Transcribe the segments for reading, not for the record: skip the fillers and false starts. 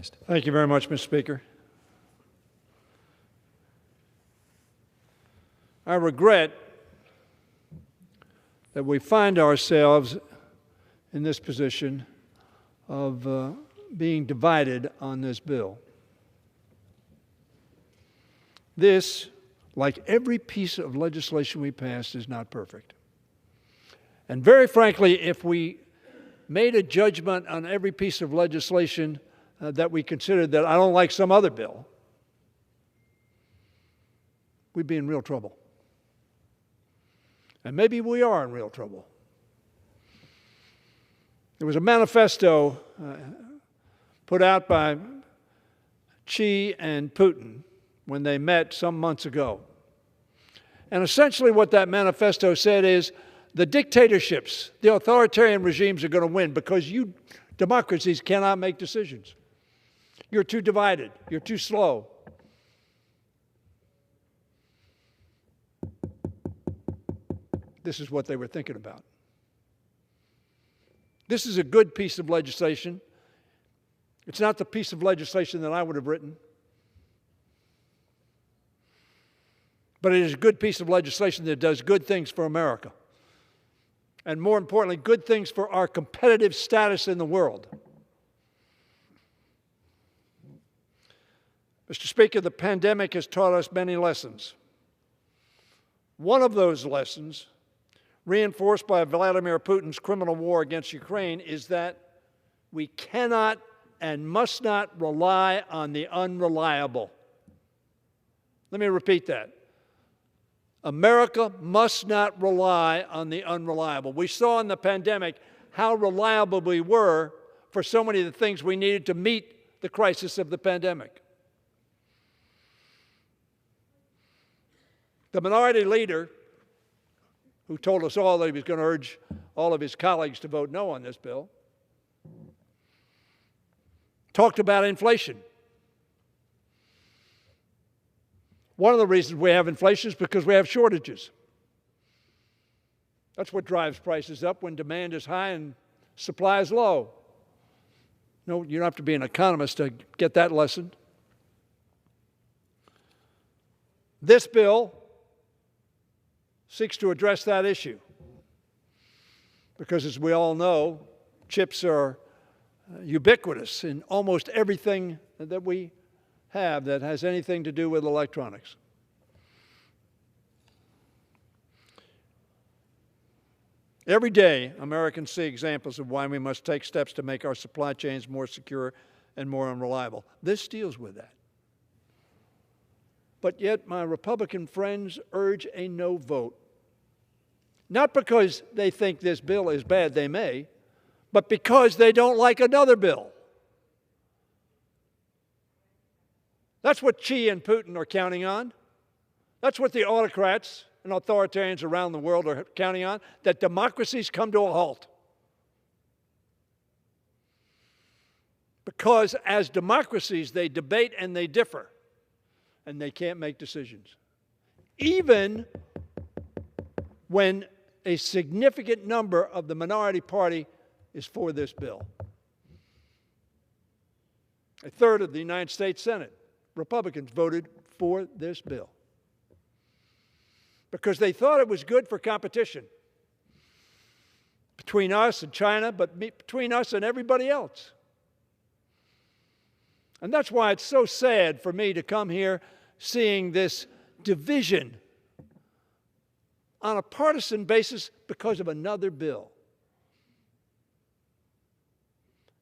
recognized. Thank you very much, Mr. Speaker. I regret that we find ourselves in this position of being divided on this bill. This, like every piece of legislation we pass, is not perfect. And very frankly, if we made a judgment on every piece of legislation that we considered that I don't like some other bill, we'd be in real trouble. And maybe we are in real trouble. There was a manifesto put out by Xi and Putin when they met some months ago. And essentially what that manifesto said is the dictatorships, the authoritarian regimes are going to win because you democracies cannot make decisions. You're too divided. You're too slow. This is what they were thinking about. This is a good piece of legislation. It's not the piece of legislation that I would have written. But it is a good piece of legislation that does good things for America. And more importantly, good things for our competitive status in the world. Mr. Speaker, the pandemic has taught us many lessons. One of those lessons, reinforced by Vladimir Putin's criminal war against Ukraine, is that we cannot and must not rely on the unreliable. Let me repeat that. America must not rely on the unreliable. We saw in the pandemic how reliable we were for so many of the things we needed to meet the crisis of the pandemic. The minority leader, who told us all that he was going to urge all of his colleagues to vote no on this bill, talked about inflation. One of the reasons we have inflation is because we have shortages. That's what drives prices up when demand is high and supply is low. No, you don't have to be an economist to get that lesson. This bill seeks to address that issue because, as we all know, chips are ubiquitous in almost everything that we have that has anything to do with electronics. Every day, Americans see examples of why we must take steps to make our supply chains more secure and more unreliable. This deals with that. But yet, my Republican friends urge a no vote. Not because they think this bill is bad, they may, but because they don't like another bill. That's what Xi and Putin are counting on. That's what the autocrats and authoritarians around the world are counting on, that democracies come to a halt. Because as democracies, they debate and they differ, and they can't make decisions. Even when a significant number of the minority party is for this bill. A third of the United States Senate, Republicans, voted for this bill because they thought it was good for competition between us and China, but between us and everybody else. And that's why it's so sad for me to come here seeing this division on a partisan basis because of another bill.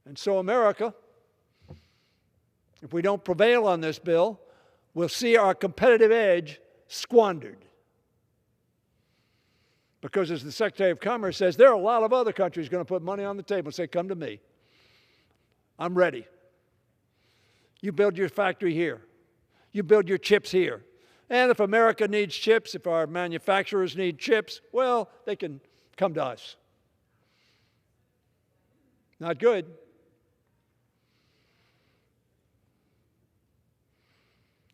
And so America, if we don't prevail on this bill, we'll see our competitive edge squandered. Because as the Secretary of Commerce says, there are a lot of other countries going to put money on the table and say, come to me. I'm ready. You build your factory here. You build your chips here. And if America needs chips, if our manufacturers need chips, well, they can come to us. Not good.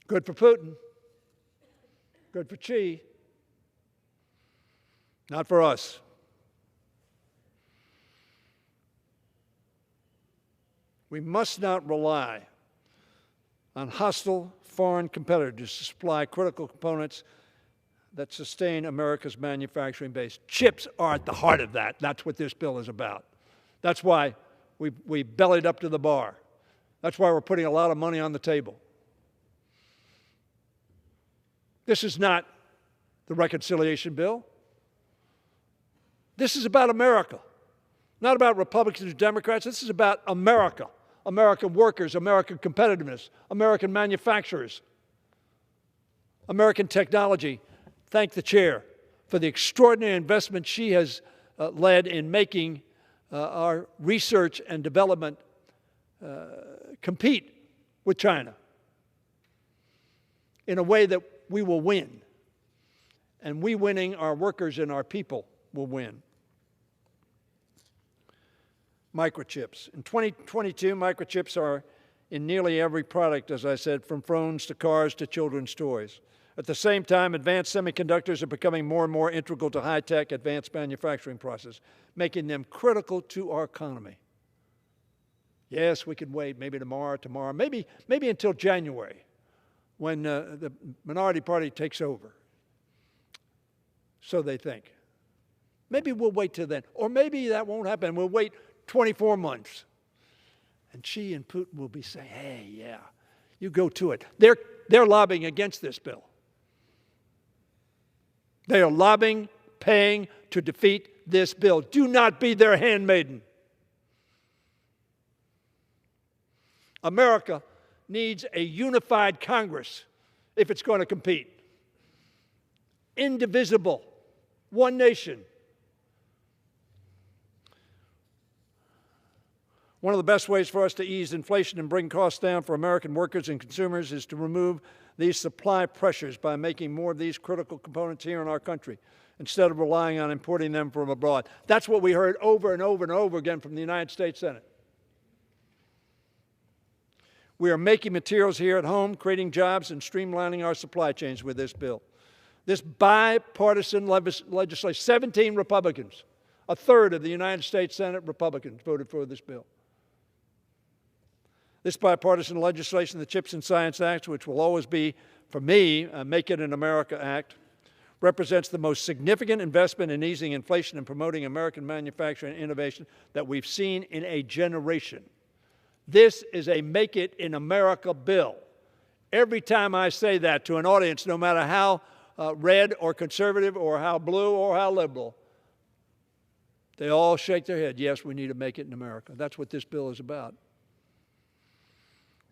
Good for Putin. Good for Xi. Not for us. We must not rely on hostile foreign competitors to supply critical components that sustain America's manufacturing base. Chips are at the heart of that. That's what this bill is about. That's why we bellied up to the bar. That's why we're putting a lot of money on the table. This is not the reconciliation bill. This is about America, not about Republicans or Democrats. This is about America, American workers, American competitiveness, American manufacturers, American technology. Thank the chair for the extraordinary investment she has led in making our research and development compete with China in a way that we will win. And we winning, our workers and our people will win. Microchips. In 2022, microchips are in nearly every product, as I said, from phones to cars to children's toys. At the same time, advanced semiconductors are becoming more and more integral to high-tech advanced manufacturing processes, making them critical to our economy. Yes, we can wait, maybe tomorrow, maybe until January, when the minority party takes over. So they think. Maybe we'll wait till then. Or maybe that won't happen. We'll wait 24 months. And Xi and Putin will be saying, hey, yeah, you go to it. They're lobbying against this bill. They are lobbying, paying to defeat this bill. Do not be their handmaiden. America needs a unified Congress if it's going to compete. Indivisible, one nation. One of the best ways for us to ease inflation and bring costs down for American workers and consumers is to remove these supply pressures by making more of these critical components here in our country instead of relying on importing them from abroad. That's what we heard over and over and over again from the United States Senate. We are making materials here at home, creating jobs, and streamlining our supply chains with this bill. This bipartisan legislation, 17 Republicans, a third of the United States Senate Republicans voted for this bill. This bipartisan legislation, the CHIPS and Science Act, which will always be, for me, a Make It in America Act, represents the most significant investment in easing inflation and promoting American manufacturing and innovation that we've seen in a generation. This is a Make It in America bill. Every time I say that to an audience, no matter how red or conservative or how blue or how liberal, they all shake their head. Yes, we need to make it in America. That's what this bill is about.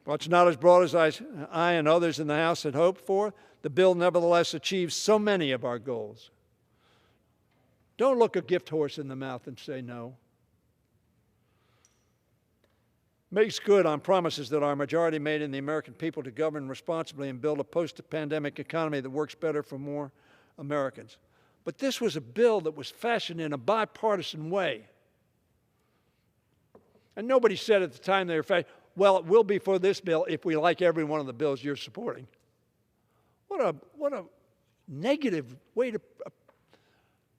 While it's not as broad as I and others in the House had hoped for, the bill nevertheless achieves so many of our goals. Don't look a gift horse in the mouth and say no. Makes good on promises that our majority made in the American people to govern responsibly and build a post-pandemic economy that works better for more Americans. But this was a bill that was fashioned in a bipartisan way. And nobody said at the time they were fashioned, well, it will be for this bill if we like every one of the bills you're supporting. What a negative way to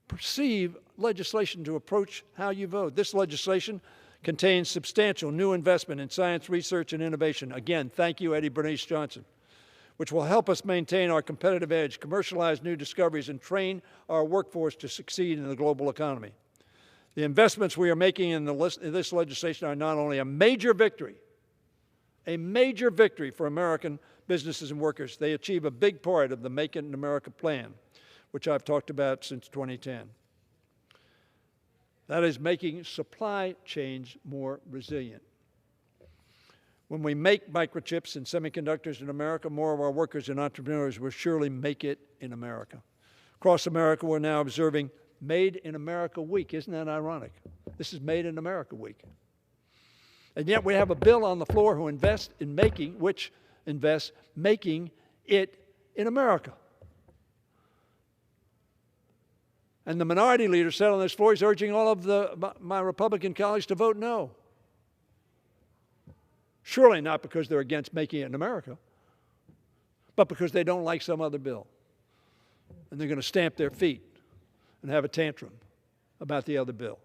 perceive legislation to approach how you vote. This legislation contains substantial new investment in science, research, and innovation. Again, thank you, Eddie Bernice Johnson, which will help us maintain our competitive edge, commercialize new discoveries, and train our workforce to succeed in the global economy. The investments we are making in this legislation are not only a major victory for American businesses and workers, they achieve a big part of the Make It in America plan, which I've talked about since 2010. That is making supply chains more resilient. When we make microchips and semiconductors in America, more of our workers and entrepreneurs will surely make it in America. Across America, we're now observing Made in America Week. Isn't that ironic? This is Made in America Week. And yet we have a bill on the floor which invests making it in America. And the minority leader said on this floor, he's urging all of my Republican colleagues to vote no. Surely not because they're against making it in America, but because they don't like some other bill. And they're going to stamp their feet and have a tantrum about the other bill.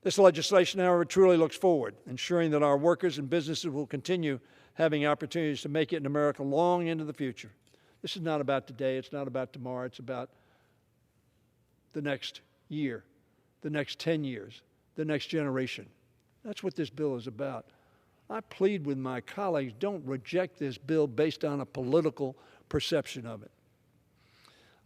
This legislation, however, truly looks forward, ensuring that our workers and businesses will continue having opportunities to make it in America long into the future. This is not about today, it's not about tomorrow, it's about the next year, the next 10 years, the next generation. That's what this bill is about. I plead with my colleagues, don't reject this bill based on a political perception of it.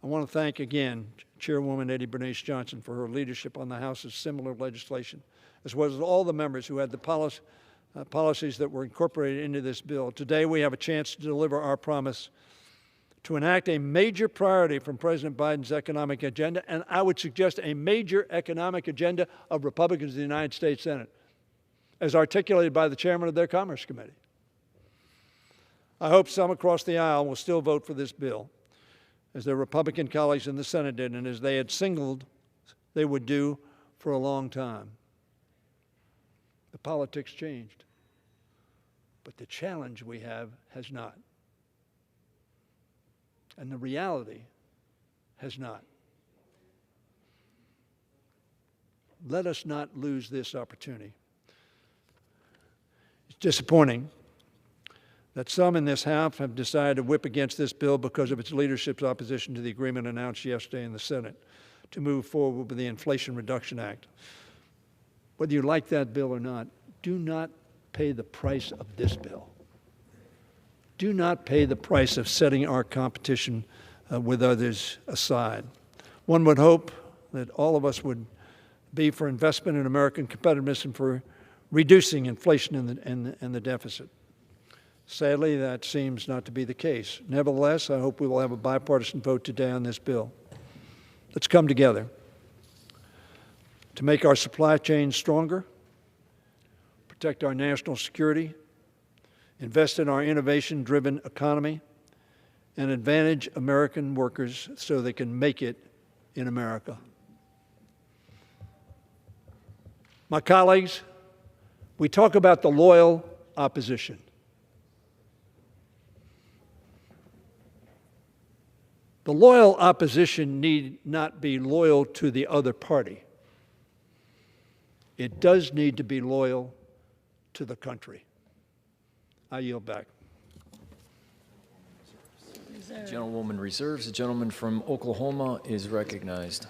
I want to thank again Chairwoman Eddie Bernice Johnson for her leadership on the House's similar legislation, as well as all the members who had the policies that were incorporated into this bill. Today we have a chance to deliver our promise to enact a major priority from President Biden's economic agenda, and I would suggest a major economic agenda of Republicans in the United States Senate, as articulated by the chairman of their Commerce Committee. I hope some across the aisle will still vote for this bill, as their Republican colleagues in the Senate did, and as they had signaled they would do for a long time. The politics changed, but the challenge we have has not. And the reality has not. Let us not lose this opportunity. It's disappointing that some in this House have decided to whip against this bill because of its leadership's opposition to the agreement announced yesterday in the Senate to move forward with the Inflation Reduction Act. Whether you like that bill or not, do not pay the price of this bill. Do not pay the price of setting our competition with others aside. One would hope that all of us would be for investment in American competitiveness and for reducing inflation and the deficit. Sadly, that seems not to be the case. Nevertheless, I hope we will have a bipartisan vote today on this bill. Let's come together to make our supply chain stronger, protect our national security, invest in our innovation-driven economy, and advantage American workers so they can make it in America. My colleagues, we talk about the loyal opposition. The loyal opposition need not be loyal to the other party. It does need to be loyal to the country. I yield back. Gentlewoman reserves. The gentleman from Oklahoma is recognized.